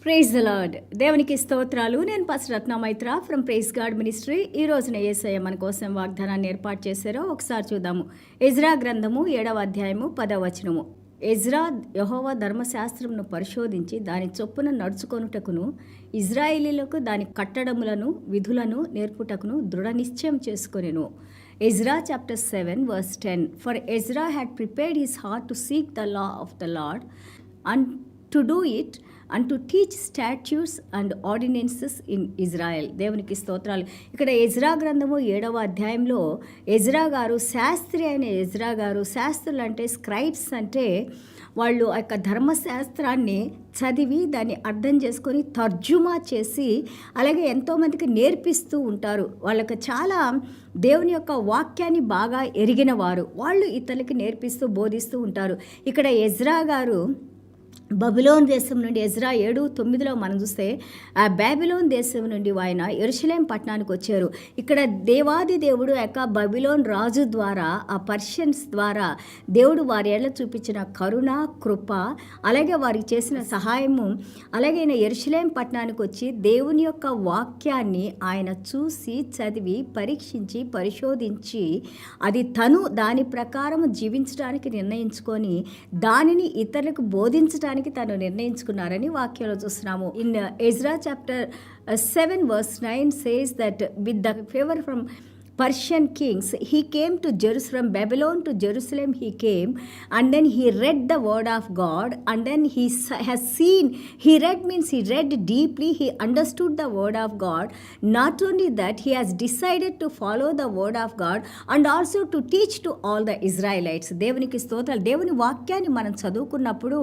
Praise the lord. దేవునికి స్తోత్రాలు. నేను pastor Ratna Maitra from Praise God Ministry. ఈ రోజున యేసయ్య మన కోసం వాగ్దానాన్ని ఏర్పాటు చేశారో ఒకసారి చూద్దాము. ఎజ్రా గ్రంథము 7వ అధ్యాయము 10వ వచనము. ఎజ్రా యెహోవా ధర్మశాస్త్రమును పరిశోధించి దాని చొప్పున నడుచుకొనుటకును ఇజ్రాయేలీలకు దాని కట్టడములను విధులను నేర్పుటకును దృఢ నిశ్చయం చేసుకొనెను. Ezra chapter 7 verse 10. For Ezra had prepared his heart to seek the law of the Lord and to do it and to teach statutes and ordinances in Israel. దేవునికి స్తోత్రాలు. ఇక్కడ ఎజ్రా గ్రంథము 7వ అధ్యాయంలో ఎజ్రా గారు, శాస్త్రి అయిన ఎజ్రా గారు, శాస్త్రులు అంటే స్క్రైబ్స్ అంటే వాళ్ళు ఆ యొక్క ధర్మశాస్త్రాన్ని చదివి దాన్ని అర్థం చేసుకొని తర్జుమా చేసి అలాగే ఎంతోమందికి నేర్పిస్తూ ఉంటారు. వాళ్ళకి చాలా దేవుని యొక్క వాక్యాన్ని బాగా ఎరిగిన వారు, వాళ్ళు ఇతరులకి నేర్పిస్తూ బోధిస్తూ ఉంటారు. ఇక్కడ ఎజ్రా గారు బబులోన్ దేశం నుండి ఎజ్రా 7:9 మనం చూస్తే ఆ బాబిలోన్ దేశం నుండి ఆయన యెరూషలేం పట్టణానికి వచ్చారు. ఇక్కడ దేవాది దేవుడు యొక్క బబిలోన్ రాజు ద్వారా, ఆ పర్షియన్స్ ద్వారా దేవుడు వారి ఏళ్ళ చూపించిన కరుణ, కృప, అలాగే వారికి చేసిన సహాయము, అలాగే ఆయన యెరూషలేం పట్టణానికి వచ్చి దేవుని యొక్క వాక్యాన్ని ఆయన చూసి చదివి పరీక్షించి పరిశోధించి అది తను దాని ప్రకారం జీవించడానికి నిర్ణయించుకొని దానిని ఇతరులకు బోధించడానికి తను నిర్ణయించుకున్నారని వాక్యంలో చూస్తున్నాము. In Ezra chapter 7 verse 9 says that with the favor from Persian kings he came to Jerusalem, Babylon to Jerusalem he came, and then he read the word of God, and then he has seen, he read means he read deeply, he understood the word of God. Not only that, he has decided to follow the word of God and also to teach to all the Israelites. దేవునికి స్తోత్రాలు. దేవుని వాక్యాన్ని మనం చదువుకున్నప్పుడు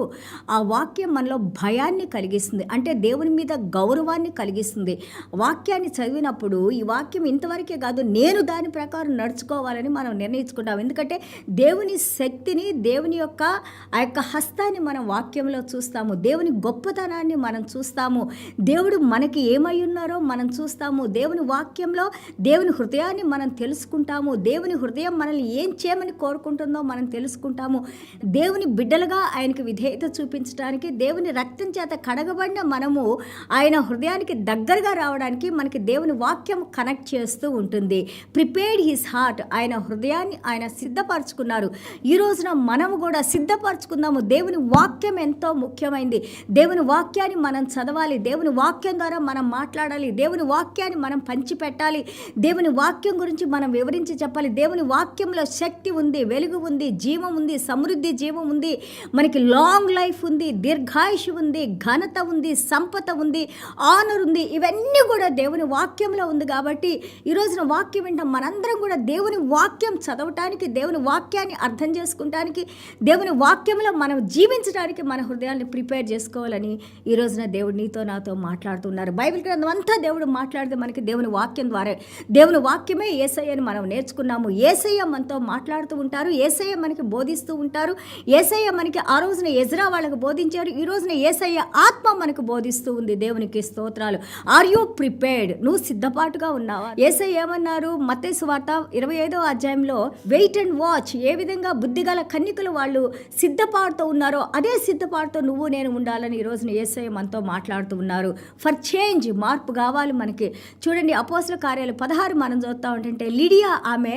ఆ వాక్యం మనలో భయాన్ని కలిగిస్తుంది, అంటే దేవుని మీద గౌరవాన్ని కలిగిస్తుంది. వాక్యాన్ని చదివినప్పుడు ఈ వాక్యం ఇంతవరకే కాదు, నేను దాని ప్రకారం నడుచుకోవాలని మనం నిర్ణయించుకుంటాం. ఎందుకంటే దేవుని శక్తిని, దేవుని యొక్క ఆ యొక్క హస్తాన్ని మనం వాక్యంలో చూస్తాము, దేవుని గొప్పతనాన్ని మనం చూస్తాము, దేవుడు మనకి ఏమై ఉన్నారో మనం చూస్తాము, దేవుని వాక్యంలో దేవుని హృదయాన్ని మనం తెలుసుకుంటాము, దేవుని హృదయం మనల్ని ఏం చేయమని కోరుకుంటుందో మనం తెలుసుకుంటాము. దేవుని బిడ్డలుగా ఆయనకి విధేయత చూపించడానికి, దేవుని రక్తం చేత కడగబడిన మనము ఆయన హృదయానికి దగ్గరగా రావడానికి మనకి దేవుని వాక్యం కనెక్ట్ చేస్తూ ఉంటుంది. ప్రిపేర్డ్ హిస్ హార్ట్, ఆయన హృదయాన్ని ఆయన సిద్ధపరచుకున్నారు. ఈ రోజున మనము కూడా సిద్ధపరచుకుందాము. దేవుని వాక్యం ఎంతో ముఖ్యమైంది. దేవుని వాక్యాన్ని మనం చదవాలి, దేవుని వాక్యం ద్వారా మనం మాట్లాడాలి, దేవుని వాక్యాన్ని మనం పంచిపెట్టాలి, దేవుని వాక్యం గురించి మనం వివరించి చెప్పాలి. దేవుని వాక్యంలో శక్తి ఉంది, వెలుగు ఉంది, జీవం ఉంది, సమృద్ధి జీవం ఉంది, మనకి లాంగ్ లైఫ్ ఉంది, దీర్ఘాయుషు ఉంది, ఘనత ఉంది, సంపద ఉంది, ఆనర్ ఉంది. ఇవన్నీ కూడా దేవుని వాక్యంలో ఉంది. కాబట్టి ఈ రోజున వాక్యం వింటాం. మనందరం కూడా దేవుని వాక్యం చదవటానికి, దేవుని వాక్యాన్ని అర్థం చేసుకుంటానికి, దేవుని వాక్యంలో మనం జీవించడానికి మన హృదయాన్ని ప్రిపేర్ చేసుకోవాలని ఈ రోజున దేవుడు నీతో నాతో మాట్లాడుతున్నారు. బైబిల్ గ్రంథం అంతా దేవుడు మాట్లాడితే మనకి దేవుని వాక్యం ద్వారా, దేవుని వాక్యమే యేసయ్యని మనం నేర్చుకున్నాము. యేసయ్య మనతో మాట్లాడుతూ ఉంటారు, యేసయ్య మనకి బోధిస్తూ ఉంటారు. యేసయ్య మనకి ఆ రోజున ఎజ్రా వాళ్ళకు బోధించారు, ఈ రోజున యేసయ్య ఆత్మ మనకు బోధిస్తూ ఉంది. దేవునికి స్తోత్రాలు. Are you prepared? నువ్వు సిద్ధపాటుగా ఉన్నావా? యేసయ్య ఏమన్నారు? మత్తయి సువార్త 25వ అధ్యాయంలో వెయిట్ అండ్ వాచ్, ఏ విధంగా బుద్ధిగల కన్యకలు వాళ్ళు సిద్ధపాటుతో ఉన్నారో అదే సిద్ధపాటుతో నువ్వు నేను ఉండాలని ఈ రోజున యేసయ్య మనతో మాట్లాడుతూ ఉన్నారు. ఫర్ చేంజ్, మార్పు కావాలి మనకి. చూడండి, అపోస్తల కార్యాలు 16 మనం చూస్తూ ఉంటుంటే లిడియా, ఆమె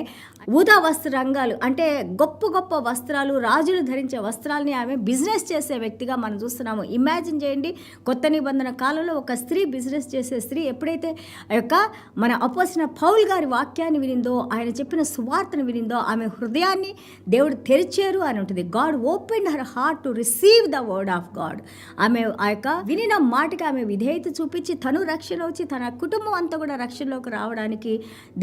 ఊదా వస్త్ర రంగాలు అంటే గొప్ప గొప్ప వస్త్రాలు, రాజులు ధరించే వస్త్రాలని ఆమె బిజినెస్ చేసే వ్యక్తిగా మనం చూస్తున్నాము. ఇమాజిన్ చేయండి, కొత్త నిబంధన కాలంలో ఒక స్త్రీ, బిజినెస్ చేసే స్త్రీ ఎప్పుడైతే ఆ యొక్క మన అపోస్తల పౌలు గారి వాక్యాన్ని వినిందో, ఆయన చెప్పిన సువార్తను వినిందో, ఆమె హృదయాన్ని దేవుడు తెరిచారు అని ఉంటుంది. God open her heart to receive the word of God. ఆమె ఆ యొక్క వినిన మాటకి ఆమె విధేయత చూపించి తను రక్షణ వచ్చి తన కుటుంబం అంతా కూడా రక్షణలోకి రావడానికి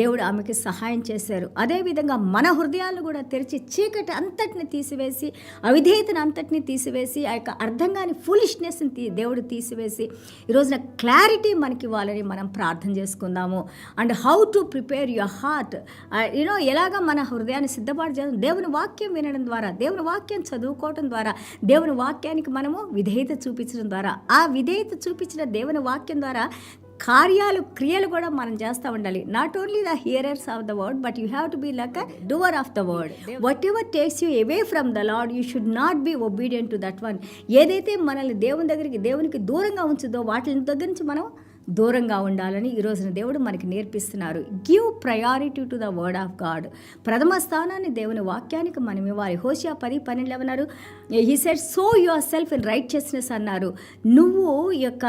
దేవుడు ఆమెకి సహాయం చేశారు. అదేవిధంగా మన హృదయాలను కూడా తెరిచి చీకటి అంతటిని తీసివేసి, అవిధేయతను అంతటిని తీసివేసి, ఆ యొక్క అర్థం కాని ఫూలిష్నెస్ని దేవుడు తీసివేసి ఈ రోజున క్లారిటీ మనకి ఇవ్వాలని మనం ప్రార్థన చేసుకుందాము. And how to prepare your heart, ఎలాగ మన హృదయాన్ని సిద్ధపాటు చేయడం? దేవుని వాక్యం వినడం ద్వారా, దేవుని వాక్యం చదువుకోవడం ద్వారా, దేవుని వాక్యానికి మనము విధేయత చూపించడం ద్వారా, ఆ విధేయత చూపించిన దేవుని వాక్యం ద్వారా కార్యాలు క్రియలు కూడా మనం చేస్తూ ఉండాలి. Not only the hearers of the word, but you have to be like a doer of the word. Whatever takes you away from the lord, you should not be obedient to that one. ఏదైతే మనల్ని దేవునికి దూరంగా ఉంచుదో వాటి దగ్గర నుంచి మనం దూరంగా ఉండాలని ఈ రోజున దేవుడు మనకి నేర్పిస్తున్నారు. Give priority to the word of God. ప్రథమ స్థానాన్ని దేవుని వాక్యానికి మనం ఇవ్వాలి. హోషియా 10:12 అన్నారు, he said so your self in రైట్‌చియస్‌నెస్ అన్నారు. నువ్వు యొక్క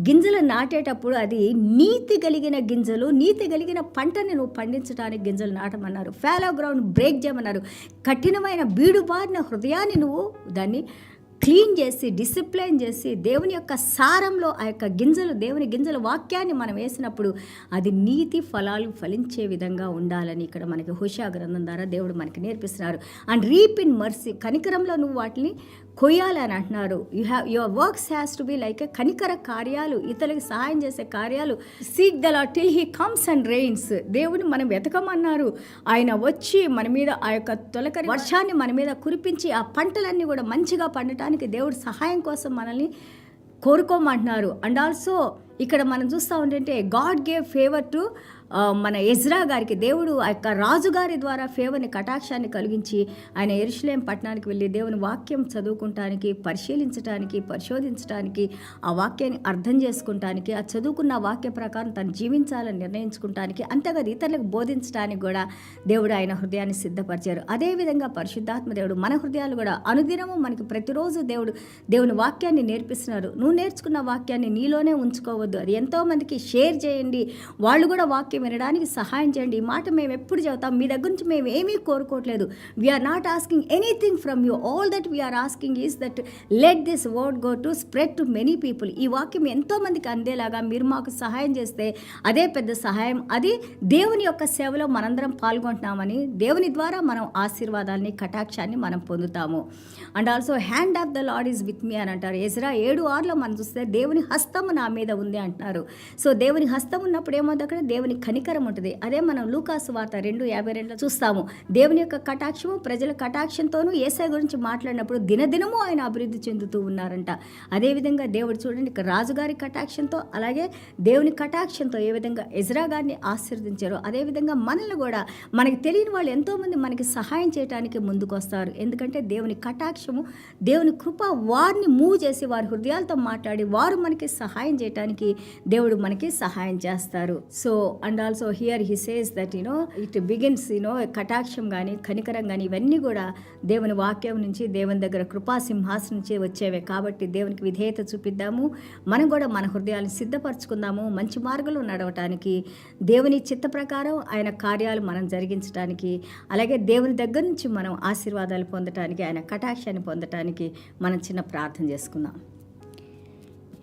గింజలు నాటేటప్పుడు అది నీతి కలిగిన గింజలు, నీతి కలిగిన పంటని నువ్వు పండించడానికి గింజలు నాటమన్నారు. ఫాలో గ్రౌండ్ బ్రేక్ చేయమన్నారు. కఠినమైన బీడుబారిన హృదయాన్ని నువ్వు దాన్ని క్లీన్ చేసి డిసిప్లైన్ చేసి దేవుని యొక్క సారంలో ఆ యొక్క గింజలు, దేవుని గింజల వాక్యాన్ని మనం వేసినప్పుడు అది నీతి ఫలాలు ఫలించే విధంగా ఉండాలని ఇక్కడ మనకి హోషియా గ్రంథం ద్వారా దేవుడు మనకి నేర్పిస్తున్నారు. అండ్ రీప్ ఇన్ మర్సీ, కనికరంలో నువ్వు వాటిని కొయ్యాలని అంటున్నారు. Your works has to be like కనికర కార్యాలు, ఇతరులకు సహాయం చేసే కార్యాలు. Seek the lord till he comes and rains. దేవుని మనం వెతకమన్నారు. ఆయన వచ్చి మన మీద ఆ యొక్క తొలకరి వర్షాన్ని మన మీద కురిపించి ఆ పంటలన్నీ కూడా మంచిగా పండటానికి దేవుడు సహాయం కోసం మనల్ని కోరుకోమంటున్నారు. అండ్ ఆల్సో ఇక్కడ మనం చూస్తూ ఉంటే గాడ్ గేవ్ ఫేవర్ టు మన ఎజ్రా గారికి. దేవుడు ఆ యొక్క రాజుగారి ద్వారా ఫేవర్ని, కటాక్షాన్ని కలిగించి ఆయన యెరూషలేం పట్టణానికి వెళ్ళి దేవుని వాక్యం చదువుకుంటానికి, పరిశీలించడానికి, పరిశోధించడానికి, ఆ వాక్యాన్ని అర్థం చేసుకుంటానికి, ఆ చదువుకున్న వాక్య ప్రకారం తను జీవించాలని నిర్ణయించుకుంటానికి, అంతేకాదు ఇతరులకు బోధించడానికి కూడా దేవుడు ఆయన హృదయాన్ని సిద్ధపరిచారు. అదేవిధంగా పరిశుద్ధాత్మ దేవుడు మన హృదయాలు కూడా అనుదినము మనకి ప్రతిరోజు దేవుని వాక్యాన్ని నేర్పిస్తున్నారు. నువ్వు నేర్చుకున్న వాక్యాన్ని నీలోనే ఉంచుకోవద్దు, అది ఎంతోమందికి షేర్ చేయండి, వాళ్ళు కూడా వాక్యం వినడానికి సహాయం చేయండి. ఈ మాట మేము ఎప్పుడు చెబుతాం, మీ దగ్గర నుంచి మేము ఏమీ కోరుకోవట్లేదు. We are not asking anything from you. All that we are asking is that let this word go to spread to many people. ఈ వాక్యం ఎంతోమందికి అందేలాగా మీరు మాకు సహాయం చేస్తే అదే పెద్ద సహాయం. అది దేవుని యొక్క సేవలో మనందరం పాల్గొంటున్నామని, దేవుని ద్వారా మనం ఆశీర్వాదాన్ని, కటాక్షాన్ని మనం పొందుతాము. And also hand of the lord is with me అని అంటారు. ఎజ్రా 7:6 మనం చూస్తే దేవుని హస్తము నా మీద ఉంది అంటున్నారు. సో దేవుని హస్తం ఉన్నప్పుడు ఏమవుతుంది, అక్కడ దేవుని కనికరం ఉంటుంది. అదే మనం లూకాసు వార్త 2:52 చూస్తాము. దేవుని యొక్క కటాక్షము, ప్రజల కటాక్షంతోనూ యేసయ్య గురించి మాట్లాడినప్పుడు దినదినము ఆయన అభివృద్ధి చెందుతూ ఉన్నారంట. అదేవిధంగా దేవుడు చూడండి, ఇక్కడ రాజుగారి కటాక్షంతో అలాగే దేవుని కటాక్షంతో ఏ విధంగా ఎజ్రా గారిని ఆశీర్వదించారో అదేవిధంగా మనల్ని కూడా, మనకి తెలియని వాళ్ళు ఎంతోమంది మనకి సహాయం చేయడానికి ముందుకు వస్తారు. ఎందుకంటే దేవుని కటాక్షము, దేవుని కృప వారిని మూవ్ చేసి వారి హృదయాలతో మాట్లాడి వారు మనకి సహాయం చేయడానికి దేవుడు మనకి సహాయం చేస్తారు. So and also here he says that it begins కటాక్షం కానీ కనికరం కానీ ఇవన్నీ కూడా దేవుని వాక్యం నుంచి, దేవుని దగ్గర కృపా సింహాసనం నుంచి వచ్చేవే. కాబట్టి దేవునికి విధేయత చూపిద్దాము, మనం కూడా మన హృదయాలను సిద్ధపరచుకుందాము, మంచి మార్గంలో నడవటానికి, దేవుని చిత్త ప్రకారం ఆయన కార్యాలు మనం జరిగించడానికి, అలాగే దేవుని దగ్గర నుంచి మనం ఆశీర్వాదాలు పొందటానికి, ఆయన కటాక్షాన్ని పొందటానికి మనం చిన్న ప్రార్థన చేసుకుందాం.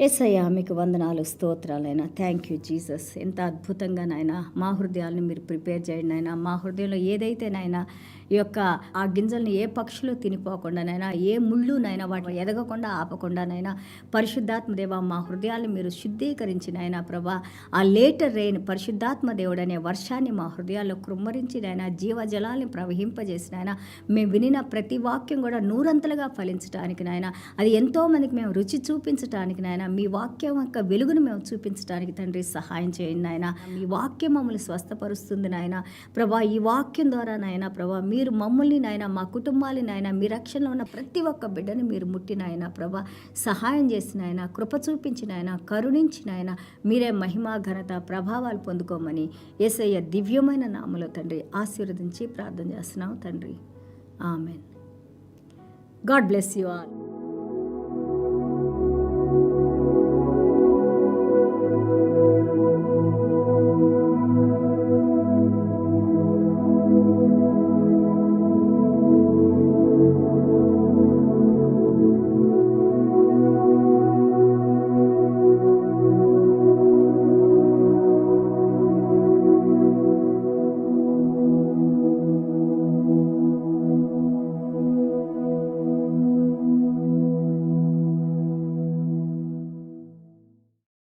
యేసయ్యా మీకు వందనాలు, స్తోత్రాలైనా. Thank you Jesus. ఎంత అద్భుతంగా నాయన మా హృదయాలను మీరు ప్రిపేర్ చేయండి నాయన. మా హృదయంలో ఏదైతే నాయన ఈ యొక్క ఆ గింజల్ని ఏ పక్షులు తినిపోకుండా నైనా, ఏ ముళ్ళు నైనా వాటిని ఎదగకుండా ఆపకుండా నైనా, పరిశుద్ధాత్మ దేవ మా హృదయాన్ని మీరు శుద్ధీకరించి నాయనా ప్రభా, ఆ లేటర్ రెయిన్ పరిశుద్ధాత్మ దేవుడు అనే వర్షాన్ని మా హృదయాల్లో కృమ్మరించి నాయనా, జీవజలాల్ని ప్రవహింపజేసి నాయనా, మేము వినిన ప్రతి వాక్యం కూడా నూరంతలుగా ఫలించడానికి నాయన, అది ఎంతోమందికి మేము రుచి చూపించడానికి నాయన, మీ వాక్యం యొక్క వెలుగును మేము చూపించడానికి తండ్రి సహాయం చేయండి నాయన. మీ వాక్యం మమ్మల్ని స్వస్థపరుస్తుంది నాయన ప్రభా. ఈ వాక్యం ద్వారా నాయన ప్రభా మీరు మమ్మల్ని నాయన, మా కుటుంబాలని నాయన, మీ రక్షణలో ఉన్న ప్రతి ఒక్క బిడ్డని మీరు ముట్టిన ఆయన ప్రభా, సహాయం చేసిన ఆయన, కృప చూపించిన ఆయన, కరుణించిన ఆయన, మీరే మహిమ ఘనత ప్రభావాలు పొందుకోమని యేసయ్య దివ్యమైన నామములో తండ్రి ఆశీర్వదించి ప్రార్థన చేస్తున్నాం తండ్రి. Amen. God bless you all.